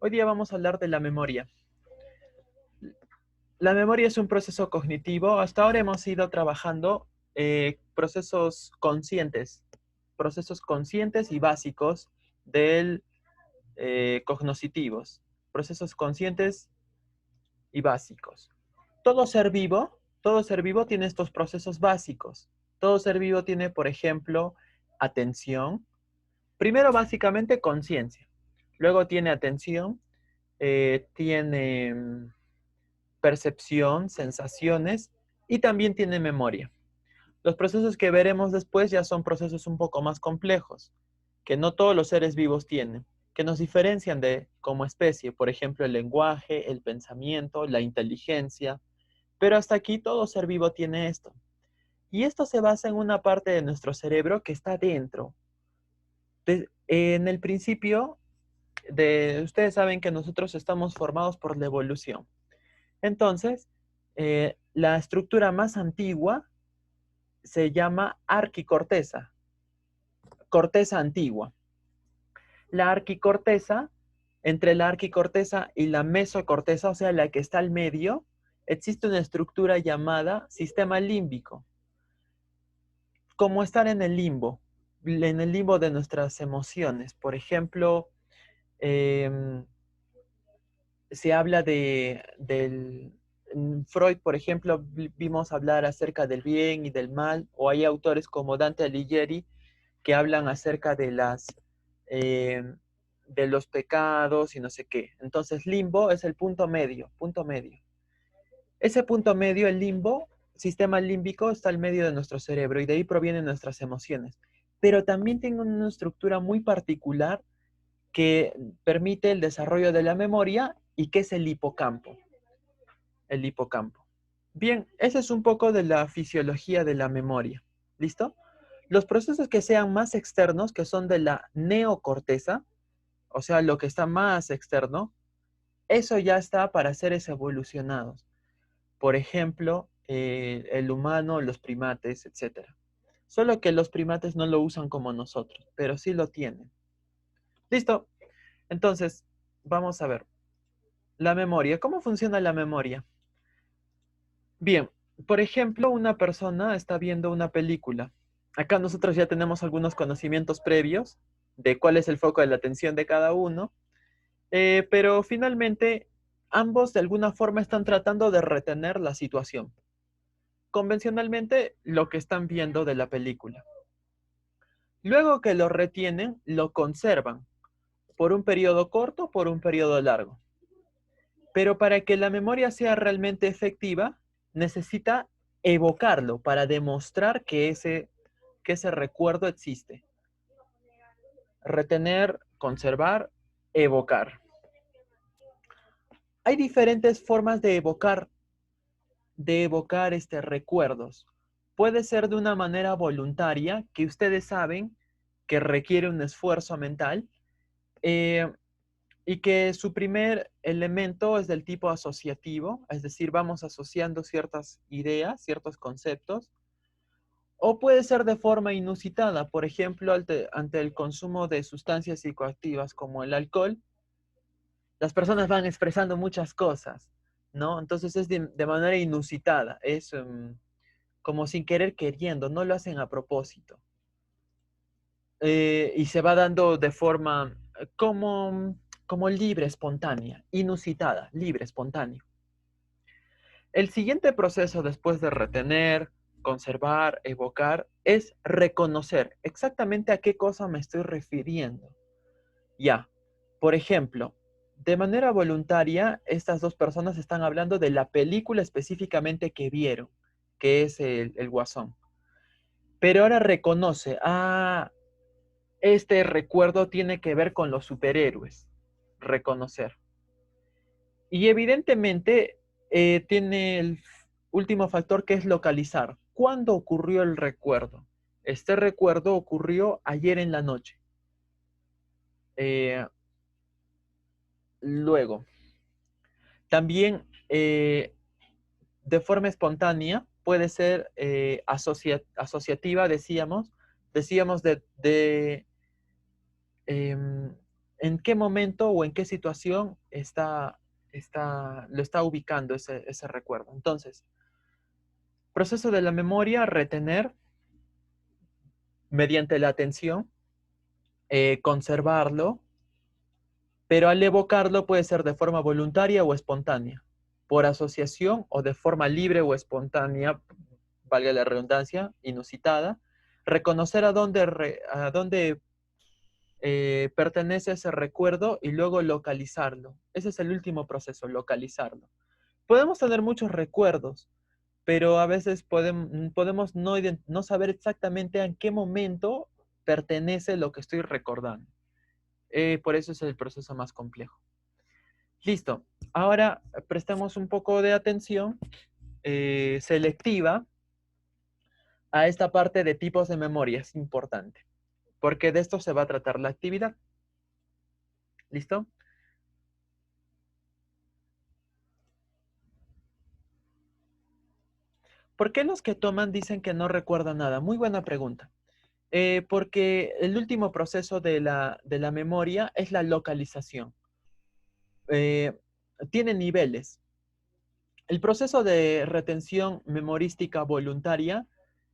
Hoy día vamos a hablar de la memoria. La memoria es un proceso cognitivo. Hasta ahora hemos ido trabajando procesos conscientes y básicos del cognitivos, procesos conscientes y básicos. Todo ser vivo tiene estos procesos básicos. Todo ser vivo tiene, por ejemplo, atención. Primero, básicamente, conciencia. Luego tiene atención, tiene percepción, sensaciones y también tiene memoria. Los procesos que veremos después ya son procesos un poco más complejos, que no todos los seres vivos tienen, que nos diferencian de como especie, por ejemplo, el lenguaje, el pensamiento, la inteligencia, pero hasta aquí todo ser vivo tiene esto. Y esto se basa en una parte de nuestro cerebro que está dentro. En el principio, ustedes saben que nosotros estamos formados por la evolución. Entonces, la estructura más antigua se llama arquicorteza, corteza antigua. La arquicorteza, entre la arquicorteza y la mesocorteza, o sea, la que está al medio, existe una estructura llamada sistema límbico, como estar en el limbo de nuestras emociones. Por ejemplo, se habla Freud, por ejemplo, vimos hablar acerca del bien y del mal, o hay autores como Dante Alighieri que hablan acerca eh, de los pecados y no sé qué. Entonces, limbo es el punto medio, punto medio. Ese punto medio, el limbo, sistema límbico, está al medio de nuestro cerebro y de ahí provienen nuestras emociones. Pero también tiene una estructura muy particular que permite el desarrollo de la memoria y que es el hipocampo. El hipocampo. Bien, ese es un poco de la fisiología de la memoria. ¿Listo? Los procesos que sean más externos, que son de la neocorteza, o sea, lo que está más externo, eso ya está para seres evolucionados. Por ejemplo, el humano, los primates, etc. Solo que los primates no lo usan como nosotros, pero sí lo tienen. ¿Listo? Entonces, vamos a ver. La memoria. ¿Cómo funciona la memoria? Bien, por ejemplo, una persona está viendo una película. Acá nosotros ya tenemos algunos conocimientos previos de cuál es el foco de la atención de cada uno, pero finalmente ambos de alguna forma están tratando de retener la situación. Convencionalmente, lo que están viendo de la película. Luego que lo retienen, lo conservan por un periodo corto, por un periodo largo. Pero para que la memoria sea realmente efectiva, necesita evocarlo para demostrar que ese recuerdo existe. Retener, conservar, evocar. Hay diferentes formas de evocar recuerdos. Puede ser de una manera voluntaria, que ustedes saben que requiere un esfuerzo mental, y que su primer elemento es del tipo asociativo, es decir, vamos asociando ciertas ideas, ciertos conceptos, o puede ser de forma inusitada, por ejemplo, ante el consumo de sustancias psicoactivas como el alcohol, las personas van expresando muchas cosas, ¿no? Entonces es de manera inusitada, es como sin querer queriendo, no lo hacen a propósito. Y se va dando de forma como libre, espontánea, inusitada, libre, espontánea. El siguiente proceso después de retener, conservar, evocar, es reconocer exactamente a qué cosa me estoy refiriendo. Ya, por ejemplo, de manera voluntaria, estas dos personas están hablando de la película específicamente que vieron, que es el Guasón. Pero ahora reconoce, este recuerdo tiene que ver con los superhéroes. Reconocer. Y evidentemente tiene el último factor que es localizar. ¿Cuándo ocurrió el recuerdo? Este recuerdo ocurrió ayer en la noche. Luego, también de forma espontánea puede ser asociativa, decíamos de em, en qué momento o en qué situación lo está ubicando ese recuerdo. Entonces, proceso de la memoria, retener mediante la atención, conservarlo, pero al evocarlo puede ser de forma voluntaria o espontánea, por asociación o de forma libre o espontánea, valga la redundancia, inusitada, reconocer a dónde pertenece ese recuerdo y luego localizarlo. Ese es el último proceso, localizarlo. Podemos tener muchos recuerdos, pero a veces podemos no saber exactamente en qué momento pertenece lo que estoy recordando. Por eso es el proceso más complejo. Listo. Ahora prestemos un poco de atención selectiva a esta parte de tipos de memoria. Es importante, porque de esto se va a tratar la actividad. ¿Listo? ¿Por qué los que toman dicen que no recuerdan nada? Muy buena pregunta. Porque el último proceso de la memoria es la localización. Eh, Tiene niveles. El proceso de retención memorística voluntaria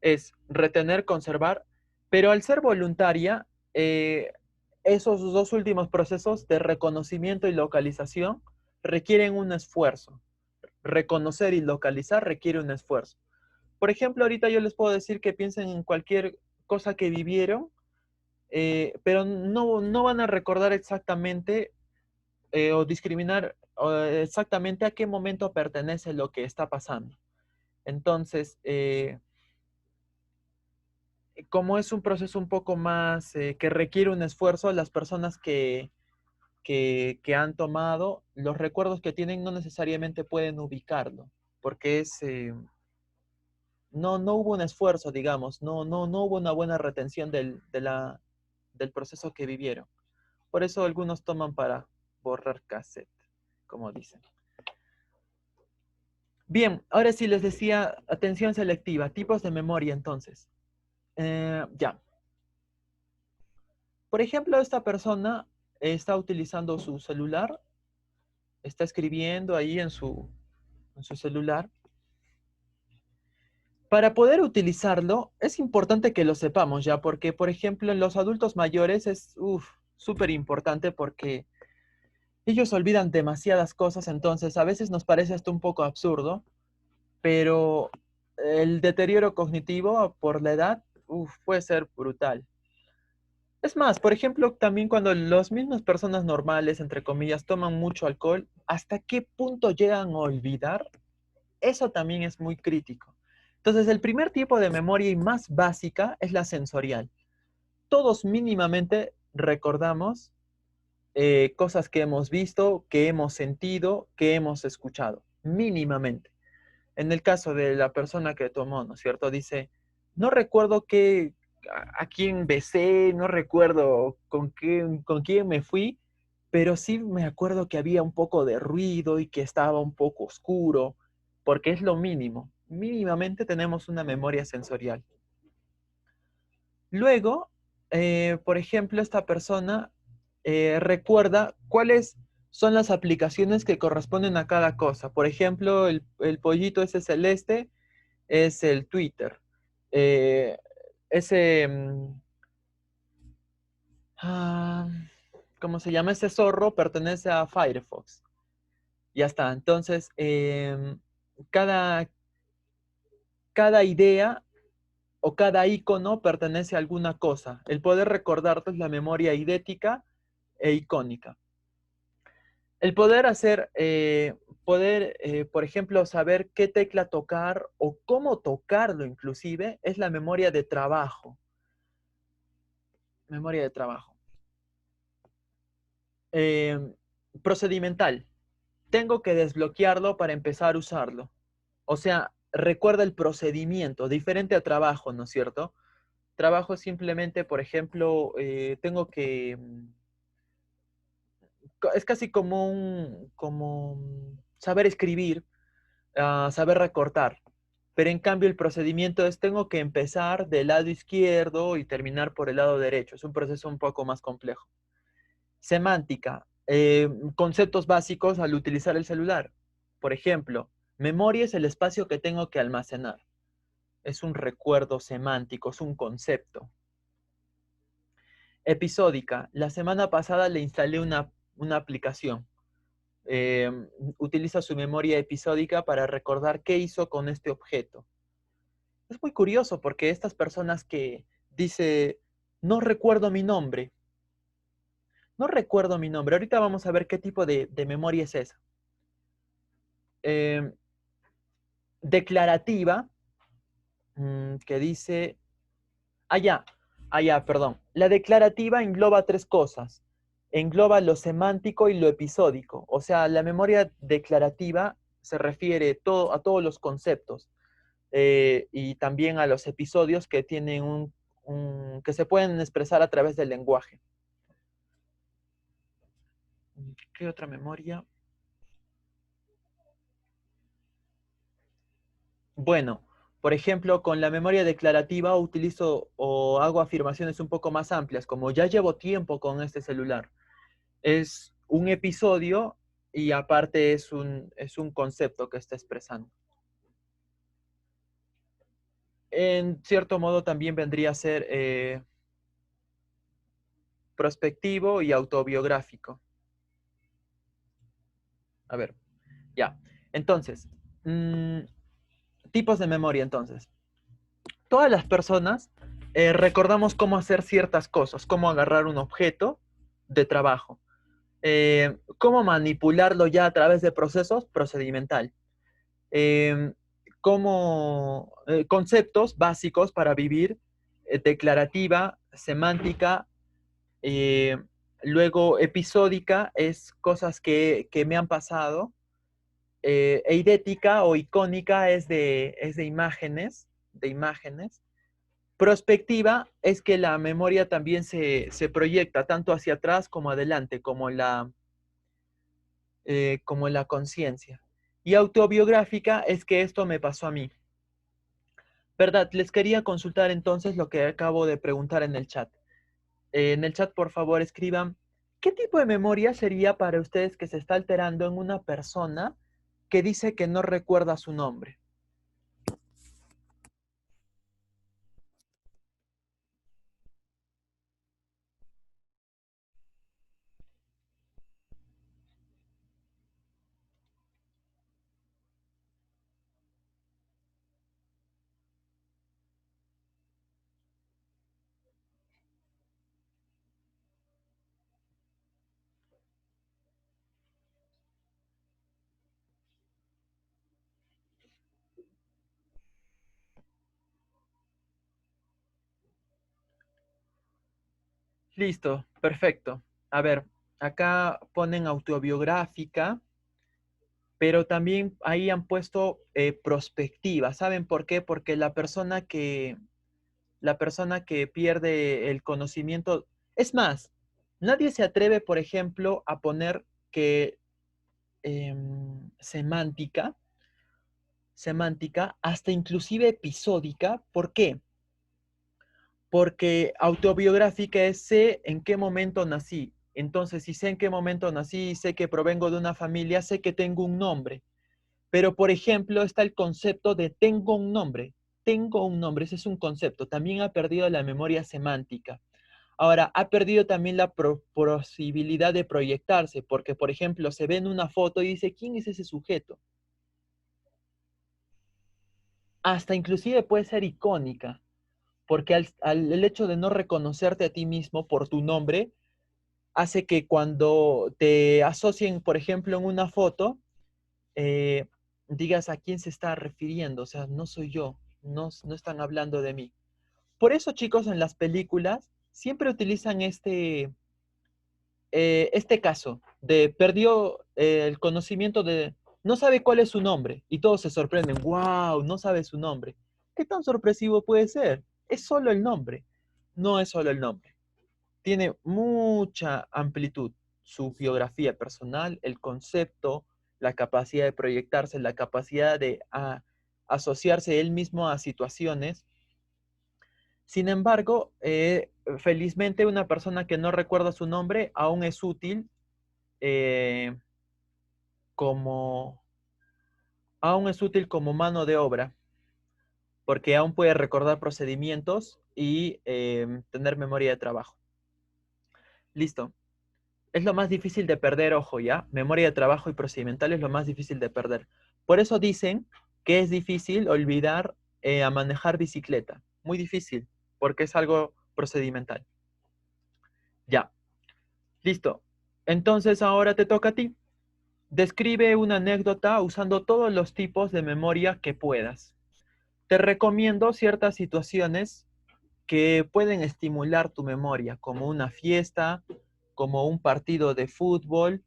es retener, conservar, pero al ser voluntaria, esos dos últimos procesos de reconocimiento y localización requieren un esfuerzo. Reconocer y localizar requiere un esfuerzo. Por ejemplo, ahorita yo les puedo decir que piensen en cualquier cosa que vivieron, pero no van a recordar exactamente o discriminar exactamente a qué momento pertenece lo que está pasando. Entonces, como es un proceso un poco más que requiere un esfuerzo, las personas que han tomado, los recuerdos que tienen no necesariamente pueden ubicarlo, porque no hubo un esfuerzo, digamos, no hubo una buena retención del proceso que vivieron. Por eso algunos toman para borrar cassette, como dicen. Bien, ahora sí les decía, atención selectiva, tipos de memoria entonces. Ya. Por ejemplo, esta persona está utilizando su celular, está escribiendo ahí en su celular. Para poder utilizarlo, es importante que lo sepamos ya, porque, por ejemplo, en los adultos mayores es súper importante porque ellos olvidan demasiadas cosas, entonces a veces nos parece hasta un poco absurdo, pero el deterioro cognitivo por la edad puede ser brutal. Es más, por ejemplo, también cuando las mismas personas normales, entre comillas, toman mucho alcohol, ¿hasta qué punto llegan a olvidar? Eso también es muy crítico. Entonces, el primer tipo de memoria y más básica es la sensorial. Todos mínimamente recordamos cosas que hemos visto, que hemos sentido, que hemos escuchado, mínimamente. En el caso de la persona que tomó, ¿no es cierto? Dice, no recuerdo a quién besé, no recuerdo con quién me fui, pero sí me acuerdo que había un poco de ruido y que estaba un poco oscuro, porque es lo mínimo. Mínimamente tenemos una memoria sensorial. Luego, por ejemplo, esta persona recuerda cuáles son las aplicaciones que corresponden a cada cosa. Por ejemplo, el pollito ese celeste es el Twitter. Eh, ese, ah, ¿cómo se llama? Ese zorro pertenece a Firefox. Ya está. Entonces, cada, cada idea o cada icono pertenece a alguna cosa. El poder recordarte es la memoria idética e icónica. El poder por ejemplo, saber qué tecla tocar o cómo tocarlo inclusive, es la memoria de trabajo. Memoria de trabajo. Eh, Procedimental. Tengo que desbloquearlo para empezar a usarlo. O sea, recuerda el procedimiento, diferente a trabajo, ¿no es cierto? Trabajo simplemente, por ejemplo, tengo que es casi como saber escribir, saber recortar. Pero en cambio el procedimiento es tengo que empezar del lado izquierdo y terminar por el lado derecho. Es un proceso un poco más complejo. Semántica, conceptos básicos al utilizar el celular. Por ejemplo, memoria es el espacio que tengo que almacenar. Es un recuerdo semántico, es un concepto. Episódica, la semana pasada le instalé una aplicación. Eh, Utiliza su memoria episódica para recordar qué hizo con este objeto. Es muy curioso porque estas personas que dice, no recuerdo mi nombre, no recuerdo mi nombre. Ahorita vamos a ver qué tipo de memoria es esa. Eh, Declarativa, que dice, allá, allá, perdón. La declarativa engloba tres cosas. Engloba lo semántico y lo episódico. O sea, la memoria declarativa se refiere a todos los conceptos y también a los episodios que tienen que se pueden expresar a través del lenguaje. ¿Qué otra memoria? Bueno, por ejemplo, con la memoria declarativa utilizo o hago afirmaciones un poco más amplias, como ya llevo tiempo con este celular. Es un episodio y aparte es un concepto que está expresando. En cierto modo también vendría a ser prospectivo y autobiográfico. A ver, ya. Entonces, mmm, tipos de memoria entonces. Todas las personas recordamos cómo hacer ciertas cosas, cómo agarrar un objeto de trabajo, cómo manipularlo ya a través de procesos procedimental, eh, cómo, conceptos básicos para vivir, declarativa, semántica, eh, luego episódica es cosas que me han pasado, eidética o icónica es de imágenes. Prospectiva es que la memoria también se proyecta tanto hacia atrás como adelante, como la conciencia. Y autobiográfica es que esto me pasó a mí. ¿Verdad? Les quería consultar entonces lo que acabo de preguntar en el chat. En el chat, por favor, escriban, ¿qué tipo de memoria sería para ustedes que se está alterando en una persona que dice que no recuerda su nombre? Listo, perfecto. A ver, acá ponen autobiográfica, pero también ahí han puesto prospectiva. ¿Saben por qué? Porque la persona que pierde el conocimiento, es más, nadie se atreve, por ejemplo, a poner que semántica, semántica, hasta inclusive episódica. ¿Por qué? Porque autobiográfica es sé en qué momento nací. Entonces, si sé en qué momento nací, sé que provengo de una familia, sé que tengo un nombre. Pero, por ejemplo, está el concepto de tengo un nombre. Tengo un nombre, ese es un concepto. También ha perdido la memoria semántica. Ahora, ha perdido también la posibilidad de proyectarse, porque, por ejemplo, se ve en una foto y dice, ¿quién es ese sujeto? Hasta inclusive puede ser icónica, porque el hecho de no reconocerte a ti mismo por tu nombre hace que cuando te asocien, por ejemplo, en una foto, eh, digas a quién se está refiriendo, o sea, no soy yo, no están hablando de mí. Por eso, chicos, en las películas siempre utilizan este caso de perdió el conocimiento de, no sabe cuál es su nombre y todos se sorprenden, wow, no sabe su nombre. ¿Qué tan sorpresivo puede ser? Es solo el nombre, no es solo el nombre. Tiene mucha amplitud su biografía personal, el concepto, la capacidad de proyectarse, la capacidad de asociarse él mismo a situaciones. Sin embargo, felizmente una persona que no recuerda su nombre aún es útil eh, como, aún es útil como mano de obra, porque aún puede recordar procedimientos y tener memoria de trabajo. Listo. Es lo más difícil de perder, ojo, ¿ya? Memoria de trabajo y procedimental es lo más difícil de perder. Por eso dicen que es difícil olvidar a manejar bicicleta. Muy difícil, porque es algo procedimental. Ya, listo. Entonces ahora te toca a ti. Describe una anécdota usando todos los tipos de memoria que puedas. Te recomiendo ciertas situaciones que pueden estimular tu memoria, como una fiesta, como un partido de fútbol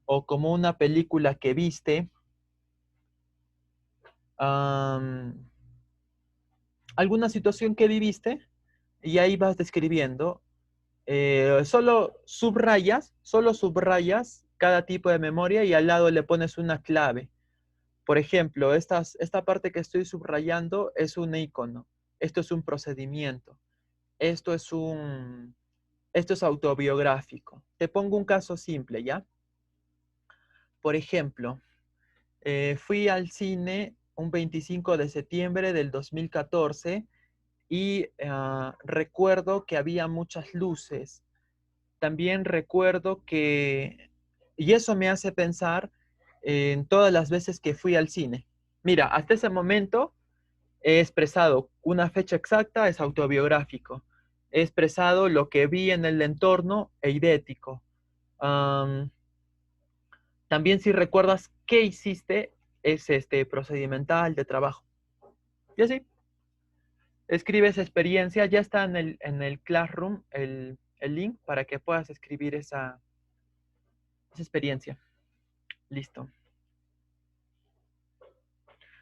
o como una película que viste, am, alguna situación que viviste y ahí vas describiendo. Solo subrayas cada tipo de memoria y al lado le pones una clave. Por ejemplo, esta parte que estoy subrayando es un icono. Esto es un procedimiento. Esto es esto es autobiográfico. Te pongo un caso simple, ¿ya? Por ejemplo, fui al cine un 25 de septiembre del 2014 y recuerdo que había muchas luces. También recuerdo y eso me hace pensar en todas las veces que fui al cine. Mira, hasta ese momento he expresado una fecha exacta, es autobiográfico. He expresado lo que vi en el entorno, eidético. Um, También si recuerdas qué hiciste, es este procedimental de trabajo. Y así, escribes experiencia, ya está en el Classroom el link para que puedas escribir esa experiencia. Listo.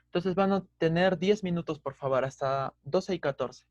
Entonces van a tener 10 minutos, por favor, hasta 12:14.